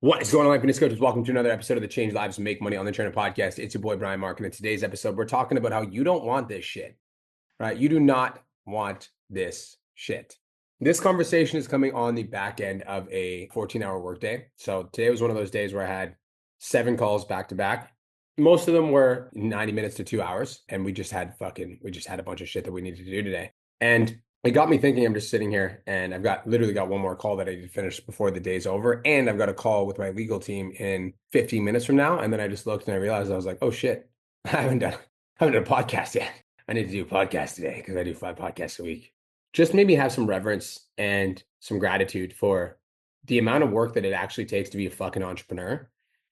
What is going on, fitness coaches? Welcome to another episode of the Change Lives Make Money on the Trainer podcast. It's your boy Brian Mark, and in today's episode, we're talking about how you don't want this shit, right? You do not want this shit. This conversation is coming on the back end of a 14-hour workday. So today was one of those days where I had 7 calls back to back. Most of them were 90 minutes to 2 hours, and we just had a bunch of shit that we needed to do today. And it got me thinking. I'm just sitting here and I've literally got one more call that I need to finish before the day's over. And I've got a call with my legal team in 15 minutes from now. And then I just looked and I realized I was like, oh shit, I haven't done a podcast yet. I need to do a podcast today because I do 5 podcasts a week. Just maybe have some reverence and some gratitude for the amount of work that it actually takes to be a fucking entrepreneur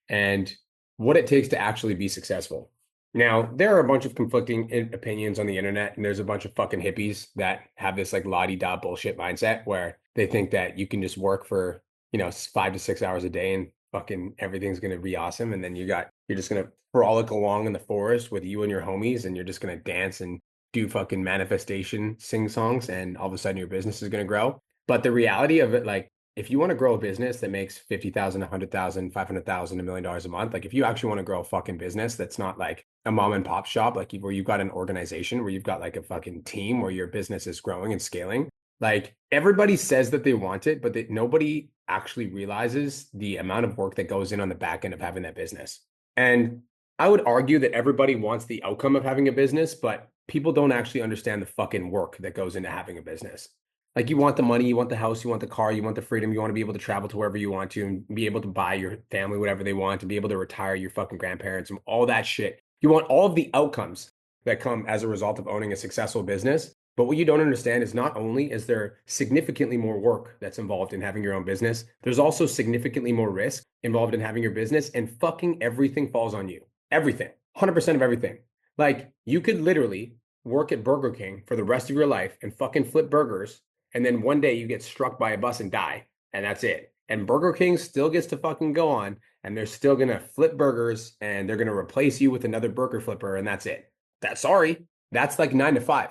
and what it takes to actually be successful. Now, there are a bunch of conflicting opinions on the internet, and there's a bunch of fucking hippies that have this like la-di-da bullshit mindset where they think that you can just work for, 5 to 6 hours a day and fucking everything's going to be awesome. And then you're just going to frolic along in the forest with you and your homies, and you're just going to dance and do fucking manifestation sing songs, and all of a sudden your business is going to grow. But the reality of it, like, if you want to grow a business that makes 50,000, 100,000, 500,000, $1 million a month, like if you actually want to grow a fucking business that's not like a mom and pop shop, like where you've got an organization, where you've got like a fucking team, where your business is growing and scaling, like everybody says that they want it, but nobody actually realizes the amount of work that goes in on the back end of having that business. And I would argue that everybody wants the outcome of having a business, but people don't actually understand the fucking work that goes into having a business. Like you want the money, you want the house, you want the car, you want the freedom, you want to be able to travel to wherever you want to and be able to buy your family whatever they want, to be able to retire your fucking grandparents and all that shit. You want all of the outcomes that come as a result of owning a successful business. But what you don't understand is not only is there significantly more work that's involved in having your own business, there's also significantly more risk involved in having your business, and fucking everything falls on you. Everything. 100% of everything. Like you could literally work at Burger King for the rest of your life and fucking flip burgers, and then one day you get struck by a bus and die, and that's it. And Burger King still gets to fucking go on, and they're still gonna flip burgers, and they're gonna replace you with another burger flipper, and that's it. Sorry, that's like 9 to 5.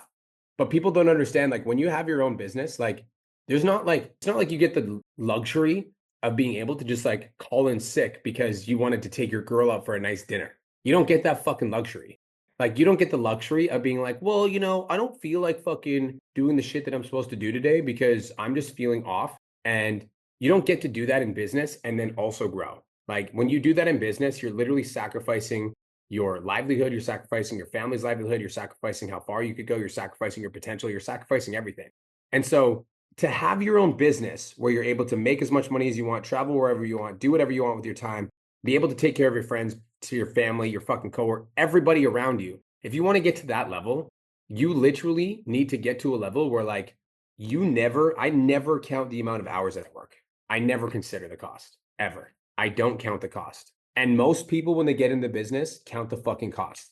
But people don't understand, like when you have your own business, like it's not like you get the luxury of being able to just like call in sick because you wanted to take your girl out for a nice dinner. You don't get that fucking luxury. Like you don't get the luxury of being like, well, I don't feel like fucking doing the shit that I'm supposed to do today because I'm just feeling off. And you don't get to do that in business and then also grow. Like when you do that in business, you're literally sacrificing your livelihood, you're sacrificing your family's livelihood, you're sacrificing how far you could go, you're sacrificing your potential, you're sacrificing everything. And so to have your own business where you're able to make as much money as you want, travel wherever you want, do whatever you want with your time, be able to take care of your friends, to your family, your fucking coworker, everybody around you. If you want to get to that level, you literally need to get to a level where like I never count the amount of hours at work. I never consider the cost ever. I don't count the cost. And most people, when they get in the business, count the fucking cost.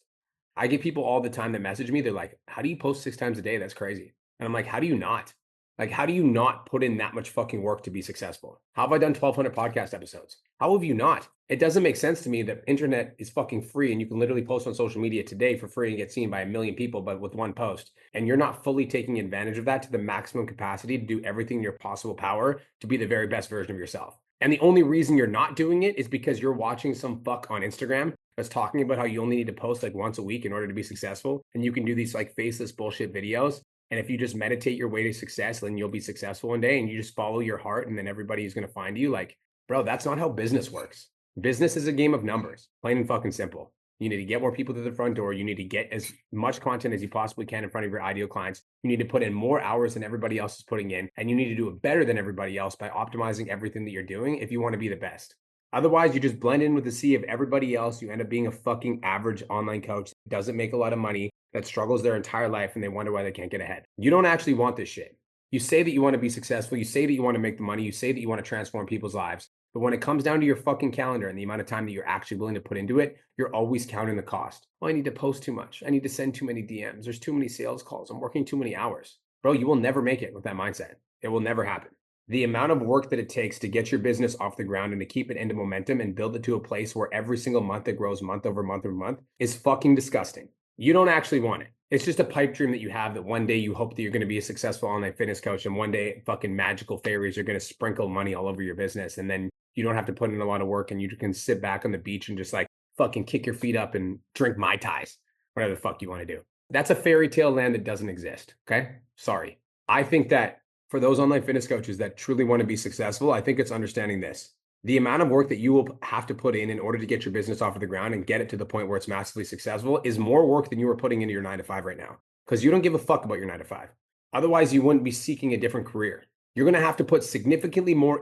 I get people all the time that message me. They're like, how do you post 6 times a day? That's crazy. And I'm like, how do you not? Like, how do you not put in that much fucking work to be successful? How have I done 1,200 podcast episodes? How have you not? It doesn't make sense to me that internet is fucking free and you can literally post on social media today for free and get seen by 1 million people, but with one post. And you're not fully taking advantage of that to the maximum capacity to do everything in your possible power to be the very best version of yourself. And the only reason you're not doing it is because you're watching some fuck on Instagram that's talking about how you only need to post like once a week in order to be successful. And you can do these like faceless bullshit videos. And if you just meditate your way to success, then you'll be successful one day, and you just follow your heart, and then everybody is going to find you. Like, bro, that's not how business works. Business is a game of numbers, plain and fucking simple. You need to get more people to the front door. You need to get as much content as you possibly can in front of your ideal clients. You need to put in more hours than everybody else is putting in, and you need to do it better than everybody else by optimizing everything that you're doing if you want to be the best. Otherwise, you just blend in with the sea of everybody else. You end up being a fucking average online coach that doesn't make a lot of money, that struggles their entire life, and they wonder why they can't get ahead. You don't actually want this shit. You say that you want to be successful. You say that you want to make the money. You say that you want to transform people's lives. But when it comes down to your fucking calendar and the amount of time that you're actually willing to put into it, you're always counting the cost. Oh, I need to post too much. I need to send too many DMs. There's too many sales calls. I'm working too many hours. Bro, you will never make it with that mindset. It will never happen. The amount of work that it takes to get your business off the ground and to keep it into momentum and build it to a place where every single month it grows month over month over month is fucking disgusting. You don't actually want it. It's just a pipe dream that you have that one day you hope that you're going to be a successful online fitness coach, and one day fucking magical fairies are going to sprinkle money all over your business, and then you don't have to put in a lot of work and you can sit back on the beach and just like fucking kick your feet up and drink Mai Tais, whatever the fuck you want to do. That's a fairy tale land that doesn't exist. Okay. Sorry. I think that for those online fitness coaches that truly want to be successful, I think it's understanding this. The amount of work that you will have to put in order to get your business off of the ground and get it to the point where it's massively successful is more work than you are putting into your 9-to-5 right now. Because you don't give a fuck about your 9-to-5. Otherwise, you wouldn't be seeking a different career. You're going to have to put significantly more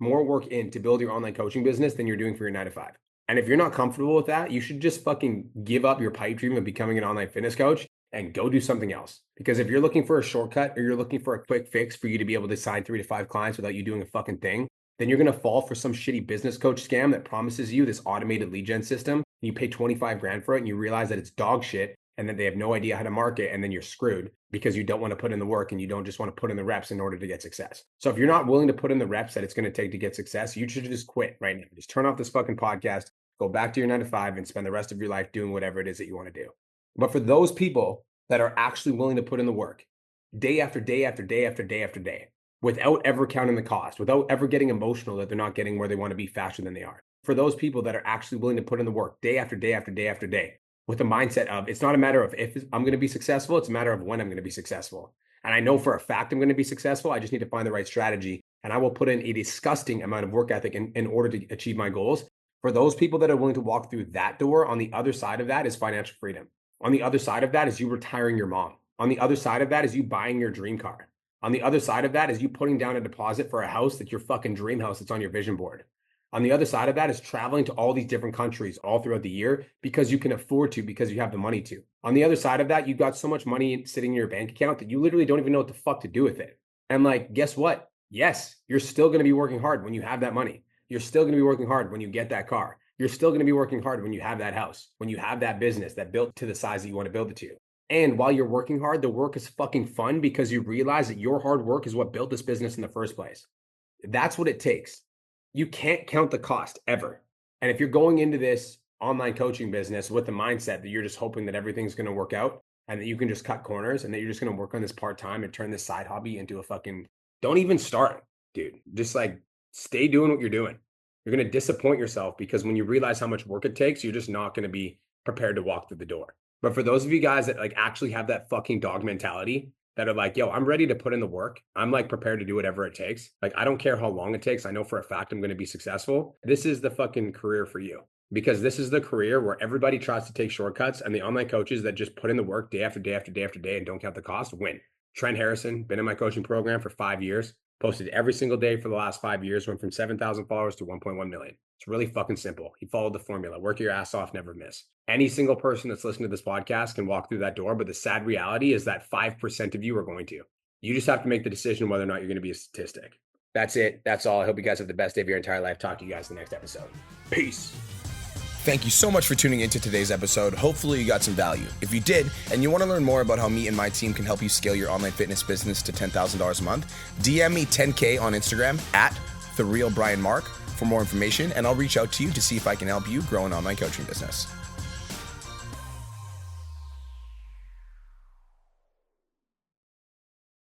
work in to build your online coaching business than you're doing for your 9-to-5. And if you're not comfortable with that, you should just fucking give up your pipe dream of becoming an online fitness coach and go do something else. Because if you're looking for a shortcut or you're looking for a quick fix for you to be able to sign 3 to 5 clients without you doing a fucking thing, then you're going to fall for some shitty business coach scam that promises you this automated lead gen system. And you pay 25 grand for it and you realize that it's dog shit and that they have no idea how to market, and then you're screwed because you don't want to put in the work and you don't just want to put in the reps in order to get success. So if you're not willing to put in the reps that it's going to take to get success, you should just quit right now. Just turn off this fucking podcast, go back to your 9-to-5 and spend the rest of your life doing whatever it is that you want to do. But for those people that are actually willing to put in the work day after day after day after day after day, without ever counting the cost, without ever getting emotional that they're not getting where they want to be faster than they are. For those people that are actually willing to put in the work day after day after day after day, with the mindset of it's not a matter of if I'm going to be successful, it's a matter of when I'm going to be successful. And I know for a fact I'm going to be successful. I just need to find the right strategy. And I will put in a disgusting amount of work ethic in order to achieve my goals. For those people that are willing to walk through that door, on the other side of that is financial freedom. On the other side of that is you retiring your mom. On the other side of that is you buying your dream car. On the other side of that is you putting down a deposit for a house that's your fucking dream house that's on your vision board. On the other side of that is traveling to all these different countries all throughout the year because you can afford to, because you have the money to. On the other side of that, you've got so much money sitting in your bank account that you literally don't even know what the fuck to do with it. And like, guess what? Yes, you're still going to be working hard when you have that money. You're still going to be working hard when you get that car. You're still going to be working hard when you have that house, when you have that business that built to the size that you want to build it to. And while you're working hard, the work is fucking fun because you realize that your hard work is what built this business in the first place. That's what it takes. You can't count the cost ever. And if you're going into this online coaching business with the mindset that you're just hoping that everything's going to work out and that you can just cut corners and that you're just going to work on this part-time and turn this side hobby into a fucking, don't even start, dude. Just like stay doing what you're doing. You're going to disappoint yourself because when you realize how much work it takes, you're just not going to be prepared to walk through the door. But for those of you guys that like actually have that fucking dog mentality, that are like, yo, I'm ready to put in the work. I'm like prepared to do whatever it takes. Like, I don't care how long it takes. I know for a fact I'm going to be successful. This is the fucking career for you, because this is the career where everybody tries to take shortcuts, and the online coaches that just put in the work day after day after day after day and don't count the cost win. Trent Harrison, been in my coaching program for 5 years, posted every single day for the last 5 years, went from 7,000 followers to 1.1 million. It's really fucking simple. He followed the formula. Work your ass off, never miss. Any single person that's listening to this podcast can walk through that door, but the sad reality is that 5% of you are going to. You just have to make the decision whether or not you're going to be a statistic. That's it. That's all. I hope you guys have the best day of your entire life. Talk to you guys in the next episode. Peace. Thank you so much for tuning into today's episode. Hopefully you got some value. If you did, and you want to learn more about how me and my team can help you scale your online fitness business to $10,000 a month, DM me 10K on Instagram at TheRealBrianMark for more information, and I'll reach out to you to see if I can help you grow an online coaching business.